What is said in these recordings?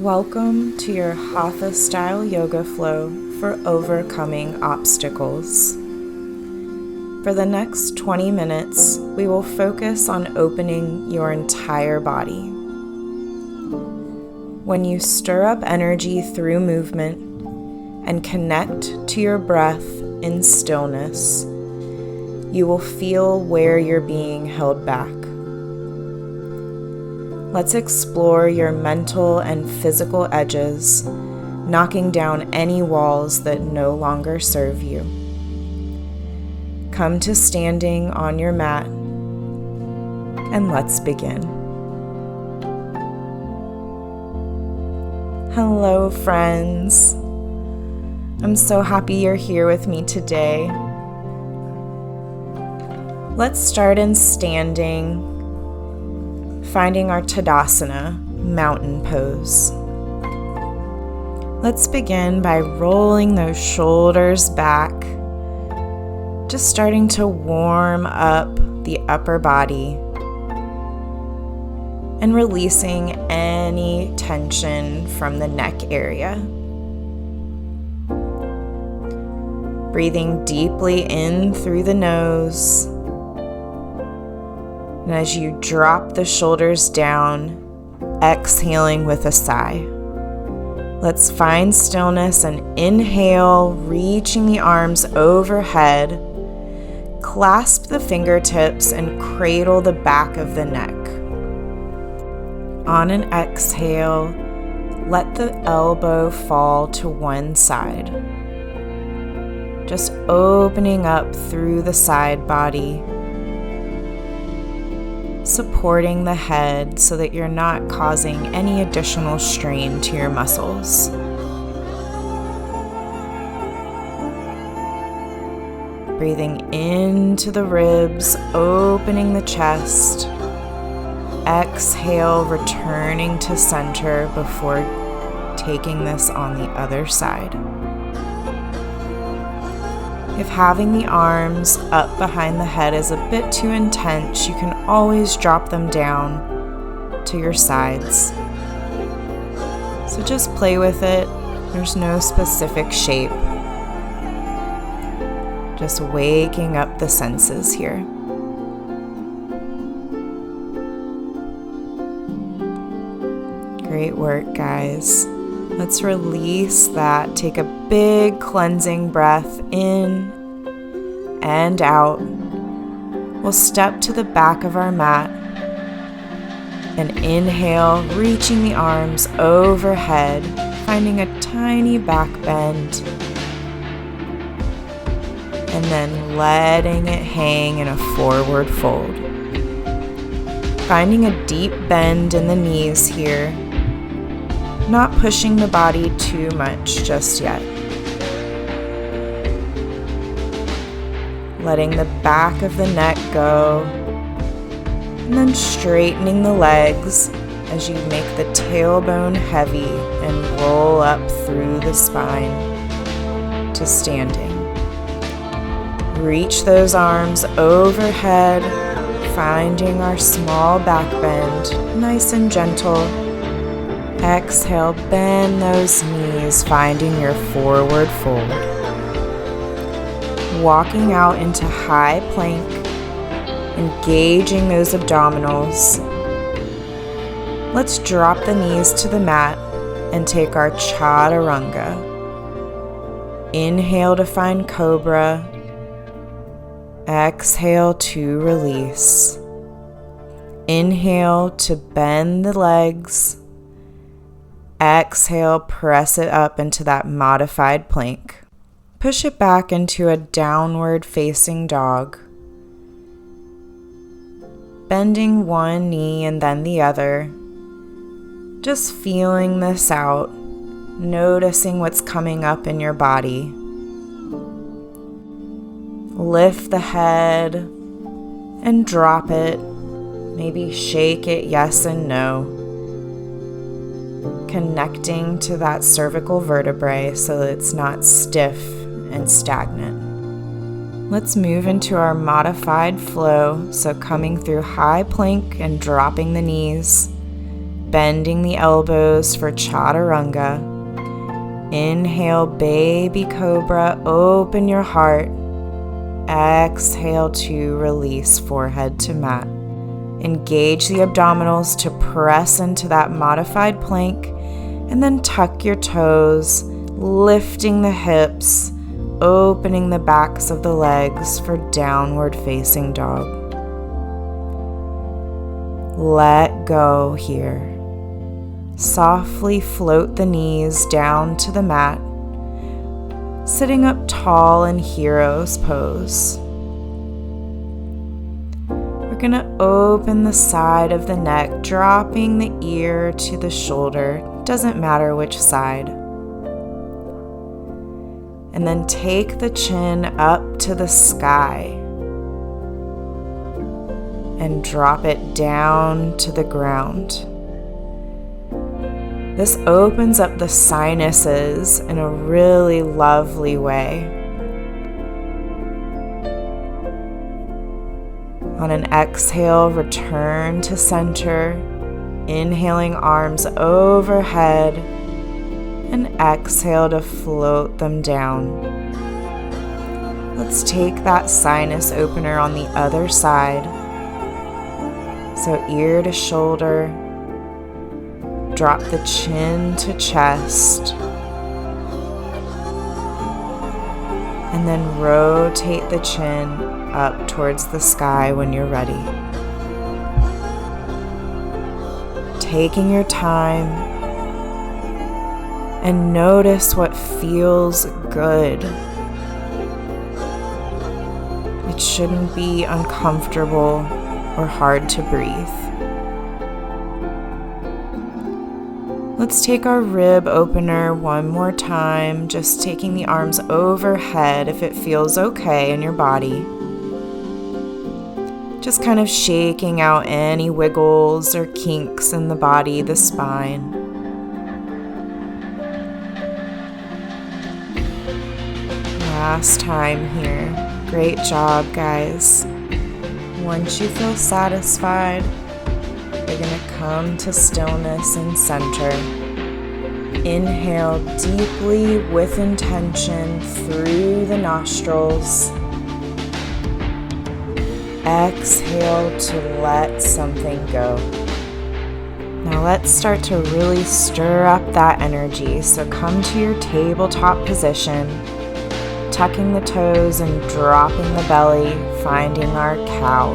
Welcome to your Hatha style yoga flow for overcoming obstacles. For the next 20 minutes, we will focus on opening your entire body. When you stir up energy through movement and connect to your breath in stillness, you will feel where you're being held back. Let's explore your mental and physical edges, knocking down any walls that no longer serve you. Come to standing on your mat, and let's begin. Hello, friends. I'm so happy you're here with me today. Let's start in standing, finding our Tadasana, mountain pose. Let's begin by rolling those shoulders back, just starting to warm up the upper body and releasing any tension from the neck area. Breathing deeply in through the nose. And as you drop the shoulders down, exhaling with a sigh. Let's find stillness and inhale, reaching the arms overhead. Clasp the fingertips and cradle the back of the neck. On an exhale, let the elbow fall to one side. Just opening up through the side body, supporting the head so that you're not causing any additional strain to your muscles. Breathing into the ribs, opening the chest. Exhale, returning to center before taking this on the other side. If having the arms up behind the head is a bit too intense, you can always drop them down to your sides. So just play with it. There's no specific shape. Just waking up the senses here. Great work, guys. Let's release that. Take a big cleansing breath in and out. We'll step to the back of our mat and inhale, reaching the arms overhead, finding a tiny back bend, and then letting it hang in a forward fold. Finding a deep bend in the knees here. Not pushing the body too much just yet. Letting the back of the neck go, and then straightening the legs as you make the tailbone heavy and roll up through the spine to standing. Reach those arms overhead, finding our small back bend, nice and gentle. Exhale, bend those knees, finding your forward fold. Walking out into high plank, engaging those abdominals. Let's drop the knees to the mat and take our chaturanga. Inhale to find cobra. Exhale to release. Inhale to bend the legs. Exhale, press it up into that modified plank. Push it back into a downward facing dog. Bending one knee and then the other. Just feeling this out, noticing what's coming up in your body. Lift the head and drop it. Maybe shake it yes and no. Connecting to that cervical vertebrae so that it's not stiff and stagnant. Let's move into our modified flow, so coming through high plank and dropping the knees, bending the elbows for chaturanga. Inhale, baby cobra, open your heart. Exhale to release, forehead to mat. Engage the abdominals to press into that modified plank, and then tuck your toes, lifting the hips, opening the backs of the legs for downward facing dog. Let go here. Softly float the knees down to the mat, sitting up tall in hero's pose. We're going to open the side of the neck, dropping the ear to the shoulder. Doesn't matter which side. And then take the chin up to the sky and drop it down to the ground. This opens up the sinuses in a really lovely way. On an exhale, return to center, inhaling arms overhead, and exhale to float them down. Let's take that sinus opener on the other side. So ear to shoulder, drop the chin to chest, and then rotate the chin up towards the sky when you're ready. Taking your time, and notice what feels good. It shouldn't be uncomfortable or hard to breathe. Let's take our rib opener one more time, just taking the arms overhead if it feels okay in your body. Just kind of shaking out any wiggles or kinks in the body, the spine. Last time here. Great job, guys. Once you feel satisfied, you're going to come to stillness and center. Inhale deeply with intention through the nostrils. Exhale to let something go. Now let's start to really stir up that energy. So come to your tabletop position, tucking the toes and dropping the belly, finding our cow.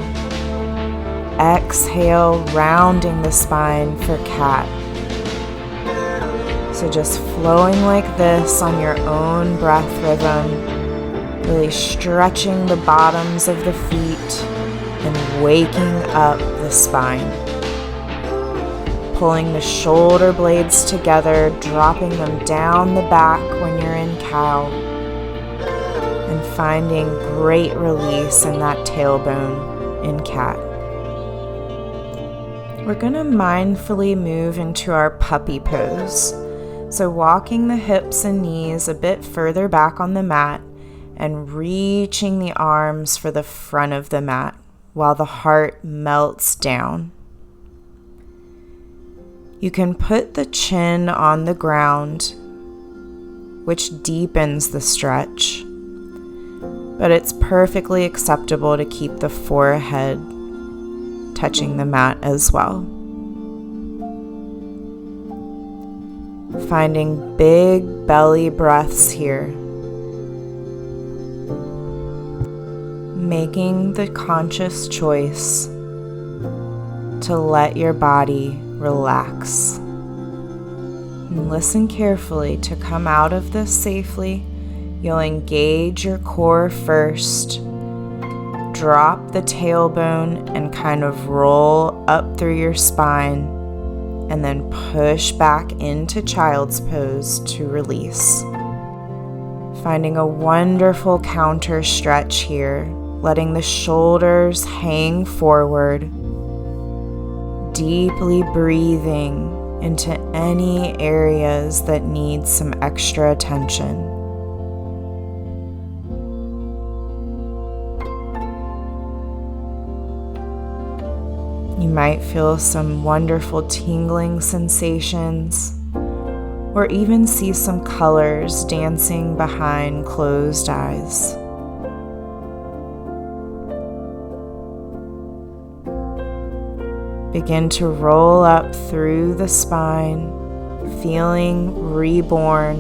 Exhale, rounding the spine for cat. So just flowing like this on your own breath rhythm, really stretching the bottoms of the feet and waking up the spine. Pulling the shoulder blades together, dropping them down the back when you're in cow, and finding great release in that tailbone in cat. We're going to mindfully move into our puppy pose. So walking the hips and knees a bit further back on the mat and reaching the arms for the front of the mat while the heart melts down. You can put the chin on the ground, which deepens the stretch, but it's perfectly acceptable to keep the forehead touching the mat as well. Finding big belly breaths here. Making the conscious choice to let your body relax. And listen carefully to come out of this safely. You'll engage your core first. Drop the tailbone and kind of roll up through your spine, and then push back into child's pose to release. Finding a wonderful counter stretch here, letting the shoulders hang forward, deeply breathing into any areas that need some extra attention. You might feel some wonderful tingling sensations, or even see some colors dancing behind closed eyes. Begin to roll up through the spine, feeling reborn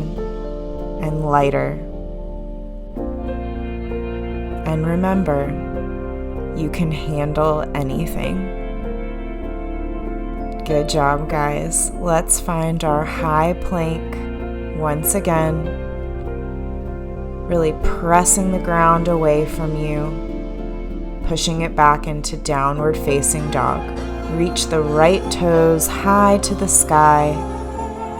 and lighter. And remember, you can handle anything. Good job, guys. Let's find our high plank once again. Really pressing the ground away from you, pushing it back into downward facing dog. Reach the right toes high to the sky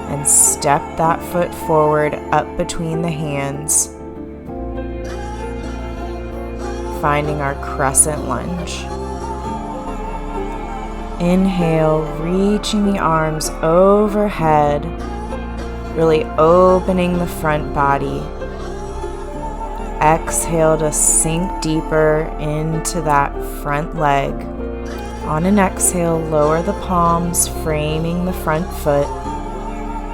and step that foot forward up between the hands, finding our crescent lunge. Inhale, reaching the arms overhead, really opening the front body. Exhale to sink deeper into that front leg. On an exhale, lower the palms, framing the front foot.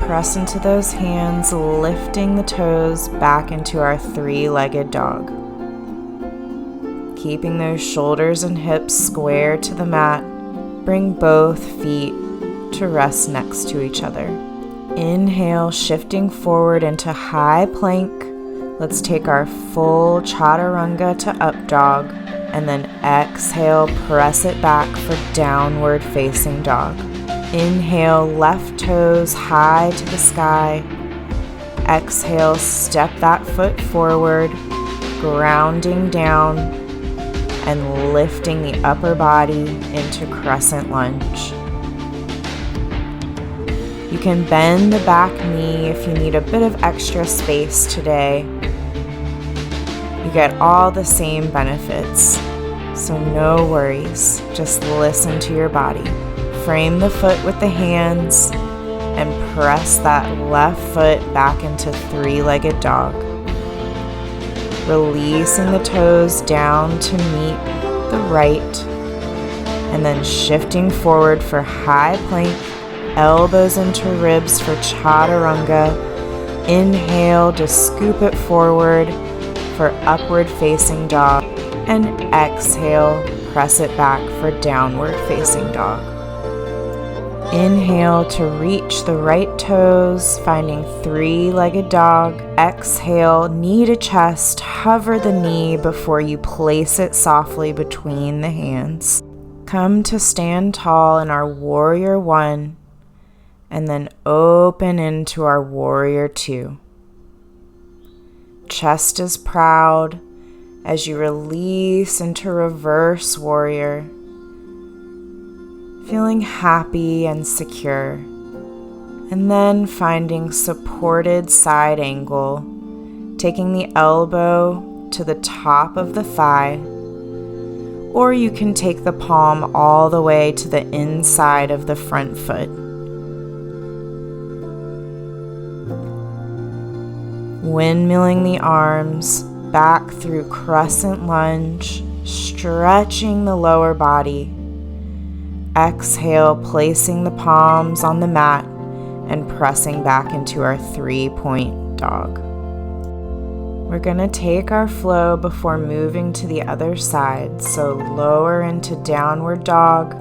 Press into those hands, lifting the toes back into our three-legged dog. Keeping those shoulders and hips square to the mat, bring both feet to rest next to each other. Inhale, shifting forward into high plank. Let's take our full chaturanga to up dog, and then exhale, press it back for downward facing dog. Inhale, left toes high to the sky. Exhale, step that foot forward, grounding down and lifting the upper body into crescent lunge. You can bend the back knee if you need a bit of extra space today. You get all the same benefits, so no worries. Just listen to your body. Frame the foot with the hands and press that left foot back into three-legged dog. Releasing the toes down to meet the right, and then shifting forward for high plank, elbows into ribs for chaturanga. Inhale to scoop it forward for upward facing dog, and exhale, press it back for downward facing dog. Inhale to reach the right toes, finding three-legged dog. Exhale, knee to chest, hover the knee before you place it softly between the hands. Come to stand tall in our warrior one, and then open into our warrior two. Chest is proud as you release into reverse warrior, feeling happy and secure, and then finding supported side angle, taking the elbow to the top of the thigh, or you can take the palm all the way to the inside of the front foot. Windmilling the arms back through crescent lunge, stretching the lower body. Exhale, placing the palms on the mat and pressing back into our three-point dog. We're going to take our flow before moving to the other side. So lower into downward dog,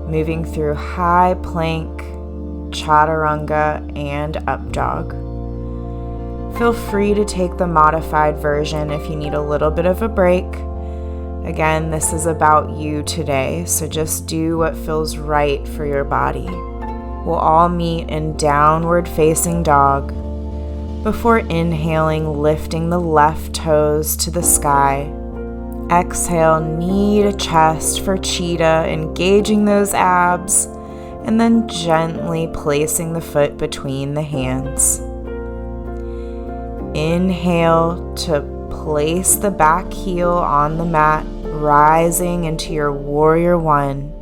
moving through high plank, chaturanga, and up dog. Feel free to take the modified version if you need a little bit of a break. Again, this is about you today, so just do what feels right for your body. We'll all meet in downward facing dog before inhaling, lifting the left toes to the sky. Exhale, knee to chest for cheetah, engaging those abs, and then gently placing the foot between the hands. Inhale to place the back heel on the mat, rising into your warrior one.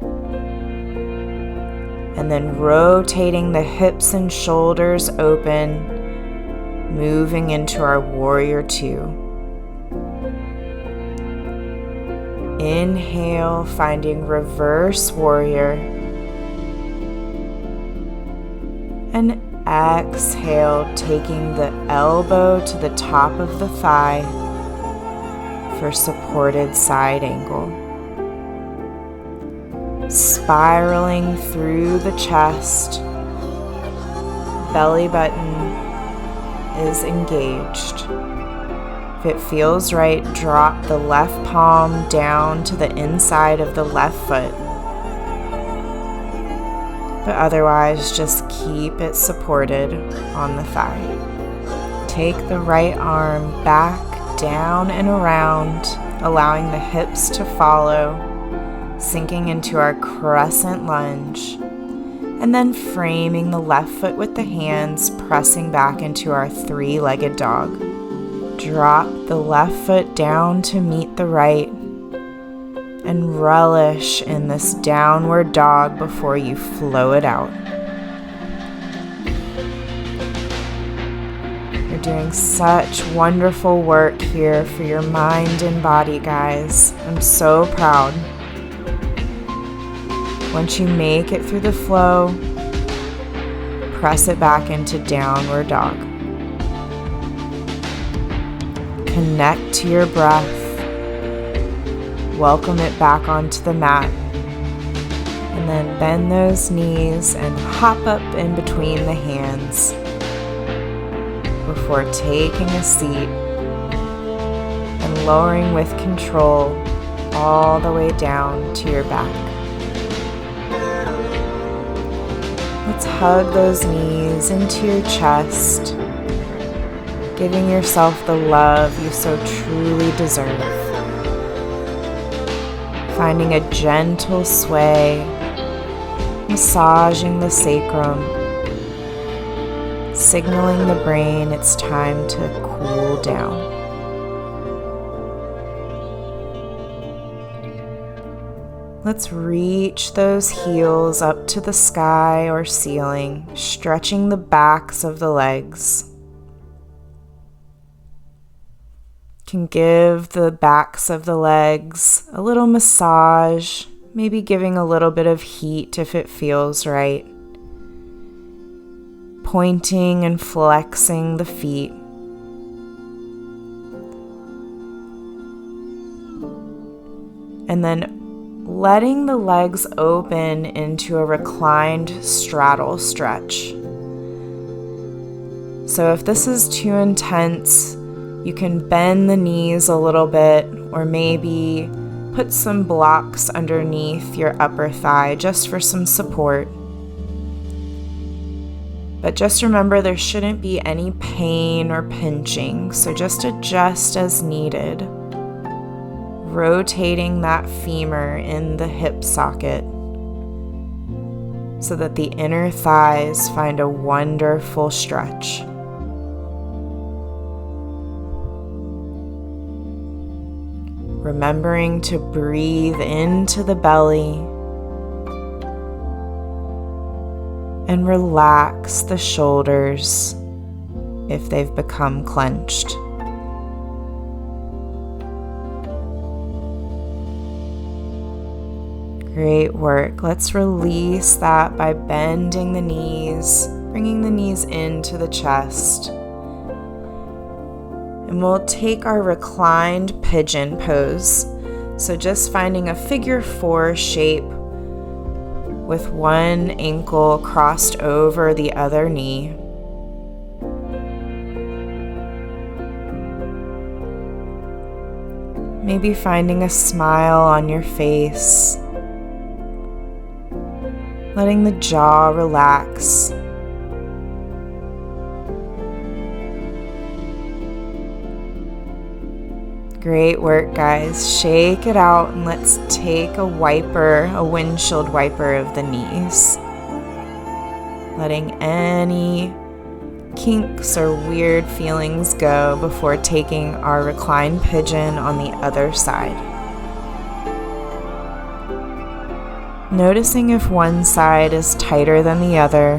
And then rotating the hips and shoulders open, moving into our warrior two. Inhale, finding reverse warrior. And exhale, taking the elbow to the top of the thigh for supported side angle. Spiraling through the chest, belly button is engaged. If it feels right, drop the left palm down to the inside of the left foot. But otherwise, just keep it supported on the thigh. Take the right arm back, down and around, allowing the hips to follow, sinking into our crescent lunge, and then framing the left foot with the hands, pressing back into our three-legged dog. Drop the left foot down to meet the right, and relish in this downward dog before you flow it out. You're doing such wonderful work here for your mind and body, guys. I'm so proud. Once you make it through the flow, press it back into downward dog. Connect to your breath. Welcome it back onto the mat. And then bend those knees and hop up in between the hands before taking a seat and lowering with control all the way down to your back. Let's hug those knees into your chest, giving yourself the love you so truly deserve. Finding a gentle sway, massaging the sacrum, signaling the brain it's time to cool down. Let's reach those heels up to the sky or ceiling, stretching the backs of the legs. Can give the backs of the legs a little massage, maybe giving a little bit of heat if it feels right. Pointing and flexing the feet. And then letting the legs open into a reclined straddle stretch. So if this is too intense, you can bend the knees a little bit, or maybe put some blocks underneath your upper thigh just for some support. But just remember, there shouldn't be any pain or pinching, so just adjust as needed. Rotating that femur in the hip socket so that the inner thighs find a wonderful stretch. Remembering to breathe into the belly and relax the shoulders if they've become clenched. Great work. Let's release that by bending the knees, bringing the knees into the chest. And we'll take our reclined pigeon pose. So just finding a figure 4 shape with one ankle crossed over the other knee. Maybe finding a smile on your face. Letting the jaw relax. Great work, guys. Shake it out and let's take a windshield wiper of the knees. Letting any kinks or weird feelings go before taking our reclined pigeon on the other side. Noticing if one side is tighter than the other.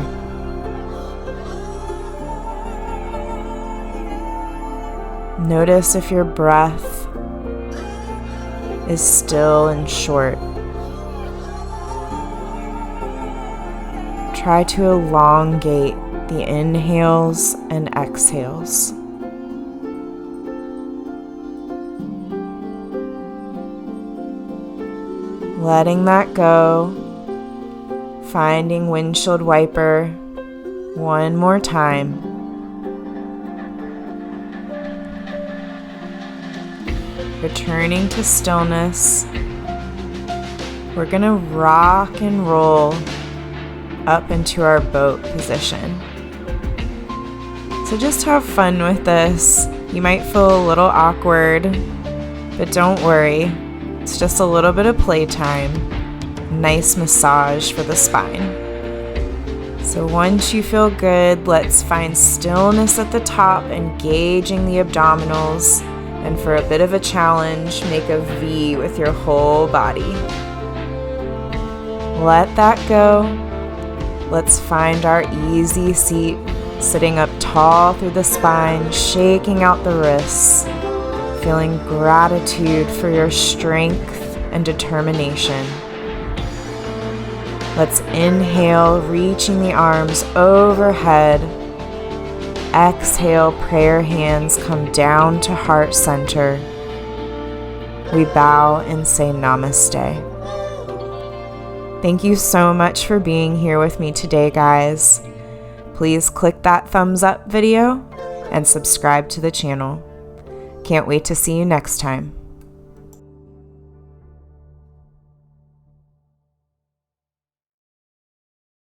Notice if your breath is still and short. Try to elongate the inhales and exhales. Letting that go, finding windshield wiper one more time. Returning to stillness. We're gonna rock and roll up into our boat position. So just have fun with this. You might feel a little awkward, but don't worry. It's just a little bit of playtime. Nice massage for the spine. So once you feel good, let's find stillness at the top, engaging the abdominals. And for a bit of a challenge, make a V with your whole body. Let that go. Let's find our easy seat, sitting up tall through the spine, shaking out the wrists, feeling gratitude for your strength and determination. Let's inhale, reaching the arms overhead. Exhale, prayer hands come down to heart center. We bow and say namaste. Thank you so much for being here with me today, guys. Please click that thumbs up video and subscribe to the channel. Can't wait to see you next time.